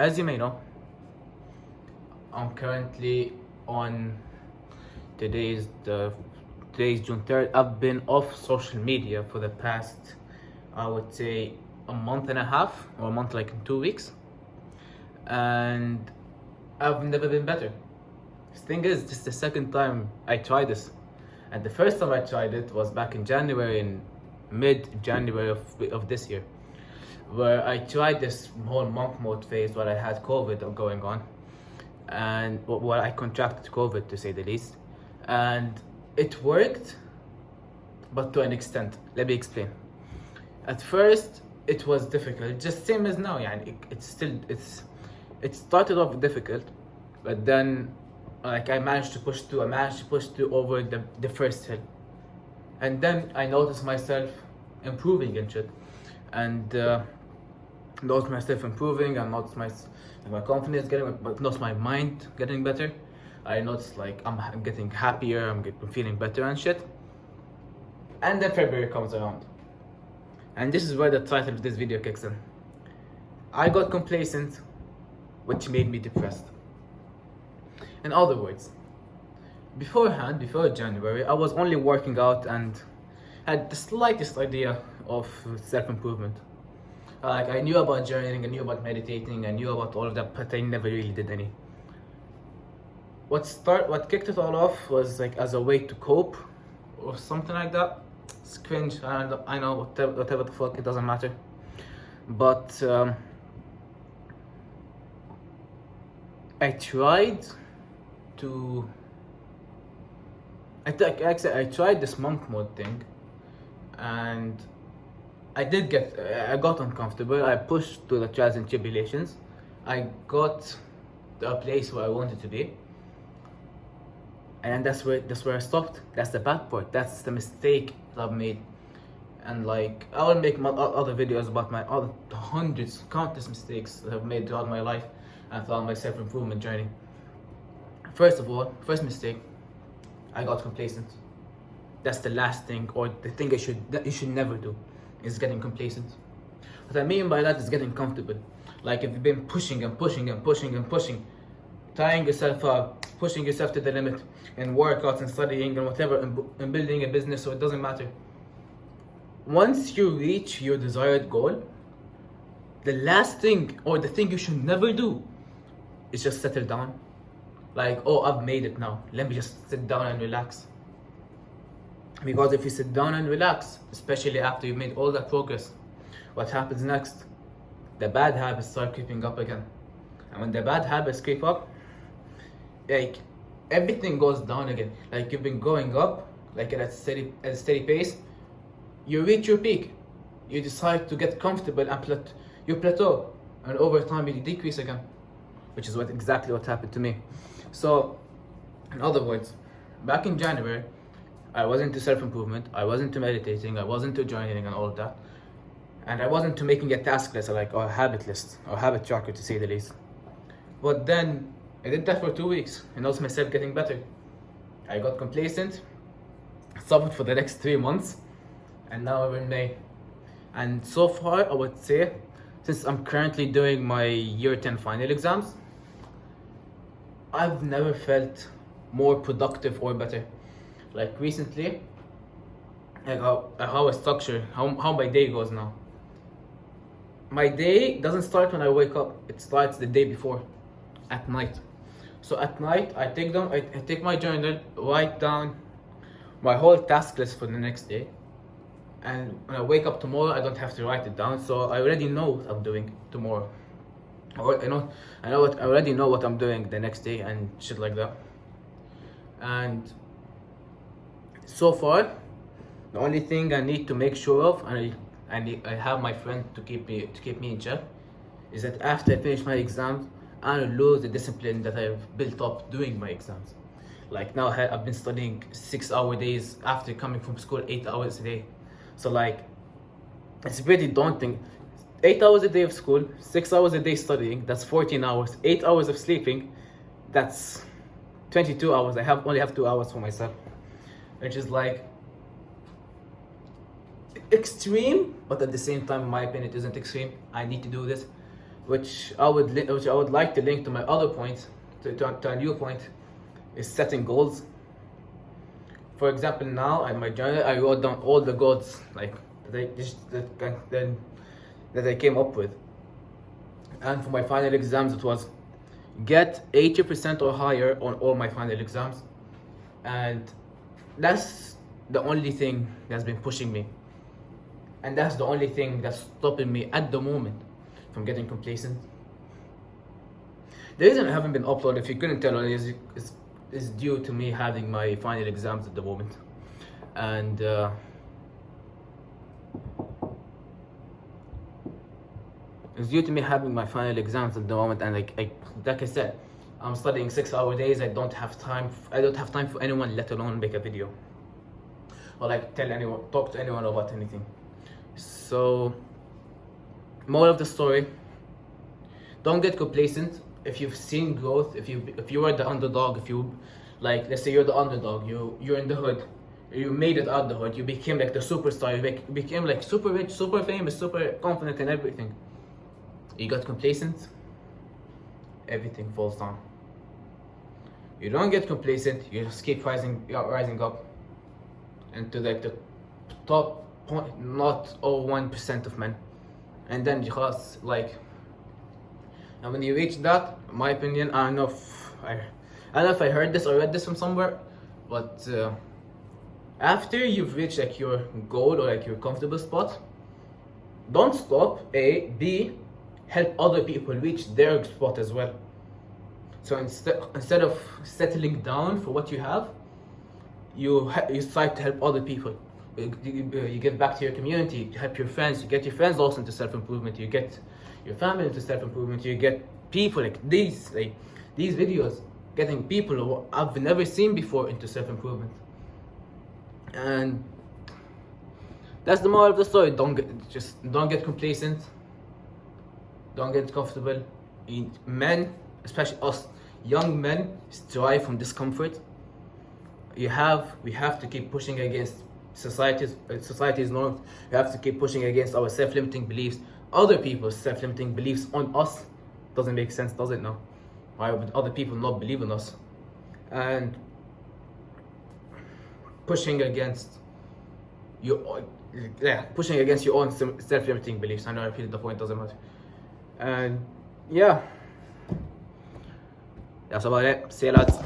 As you may know, I'm currently on today's June 3rd. I've been off social media for the past, I would say, a month and a half, or a month like in 2 weeks, and I've never been better. The thing is, this is the second time I tried this, and the first time I tried it was back in January, in mid-January of this year, where I tried this whole monk mode phase where I had COVID going on, and where I contracted COVID, to say the least, and it worked, but to an extent. Let me explain. At first, it was difficult, just same as now. Yani it started off difficult, but then I managed to push through. Over the first hill, and then I noticed myself improving and shit, and noticed myself improving. I noticed my confidence noticed my mind getting better. I noticed I'm getting happier. I'm feeling better and shit. And then February comes around, and this is where the title of this video kicks in. I got complacent, which made me depressed. In other words, before January, I was only working out and had the slightest idea of self-improvement. I knew about journaling, I knew about meditating, I knew about all of that, but I never really did any. What kicked it all off was as a way to cope, or something like that. It's cringe. I know whatever the fuck, it doesn't matter. But I tried this monk mode thing, and I got uncomfortable. I pushed through the trials and tribulations. I got to a place where I wanted to be, and that's where I stopped. That's the bad part. That's the mistake that I've made. And I will make other videos about my other countless mistakes that I've made throughout my life and throughout my self-improvement journey. First mistake, I got complacent. That's the last thing, or the thing that you should never do, is getting complacent. What I mean by that is getting comfortable. If you've been pushing, tiring yourself out, pushing yourself to the limit in workouts and studying and whatever, and building a business, so it doesn't matter. Once you reach your desired goal, the last thing, or the thing you should never do, is just settle down. I've made it now, let me just sit down and relax. Because if you sit down and relax, especially after you've made all that progress, what happens next? The bad habits start creeping up again. And when the bad habits creep up, everything goes down again. You've been going up, at a steady pace, you reach your peak, you decide to get comfortable and you plateau, and over time you decrease again, which is exactly what happened to me. So, in other words, back in January, I was into self-improvement, I was into meditating, I was into journaling and all of that, and I was into making a task list, or a habit list, or habit tracker, to say the least. But then I did that for 2 weeks and noticed myself getting better. I got complacent, suffered for the next 3 months, and now we're in May. And so far, I would say, since I'm currently doing my year 10 final exams, I've never felt more productive or better. Recently, how I structure, how my day goes now. My day doesn't start when I wake up, it starts the day before, at night. So at night, I take my journal, write down my whole task list for the next day. And when I wake up tomorrow, I don't have to write it down, so I already know what I'm doing tomorrow. I already know what I'm doing the next day and shit like that. And so far, the only thing I need to make sure of, and I have my friend to keep me in check, is that after I finish my exams, I don't lose the discipline that I've built up doing my exams. Now I've been studying 6-hour days after coming from school, 8 hours a day. So it's pretty daunting. 8 hours a day of school, 6 hours a day studying, that's 14 hours. 8 hours of sleeping, that's 22 hours. I only have 2 hours for myself, which is extreme, but at the same time, in my opinion, it isn't extreme. I need to do this. which I would like to link to my other point, to a new point, is setting goals. For example, now in my journal, I wrote down all the goals like that I came up with. And for my final exams, it was get 80% or higher on all my final exams, and that's the only thing that's been pushing me, and that's the only thing that's stopping me at the moment from getting complacent. The reason I haven't been uploaded, if you couldn't tell, is due to me having my final exams at the moment, and it's due to me having my final exams at the moment, and like I said, I'm studying 6-hour days. I don't have time for anyone, let alone make a video or like talk to anyone about anything. So, moral of the story: don't get complacent. If you've seen growth, if you were the underdog, if you, like, let's say you're the underdog, you're in the hood, you made it out the hood, you became like the superstar, you became like super rich, super famous, super confident in everything. You got complacent, everything falls down. You don't get complacent, you just keep rising up into like the top 0.01% of men, and then just like, and when you reach that, in my opinion, I don't know if I heard this or read this from somewhere, but after you've reached like your goal or like your comfortable spot, don't stop. B, help other people reach their spot as well. So instead of settling down for what you have, you try to help other people. You give back to your community, you help your friends, you get your friends also into self-improvement, you get your family into self-improvement, you get people like these videos, getting people who I've never seen before into self-improvement. And that's the moral of the story. Don't get complacent, don't get comfortable. Men, especially us young men, strive from discomfort. We have to keep pushing against society's norms. We have to keep pushing against our self-limiting beliefs, other people's self-limiting beliefs on us. Doesn't make sense, does it? No. Why would other people not believe in us? And pushing against your own self-limiting beliefs. I know I repeated the point, doesn't matter. And yeah, that's about it. See you lads.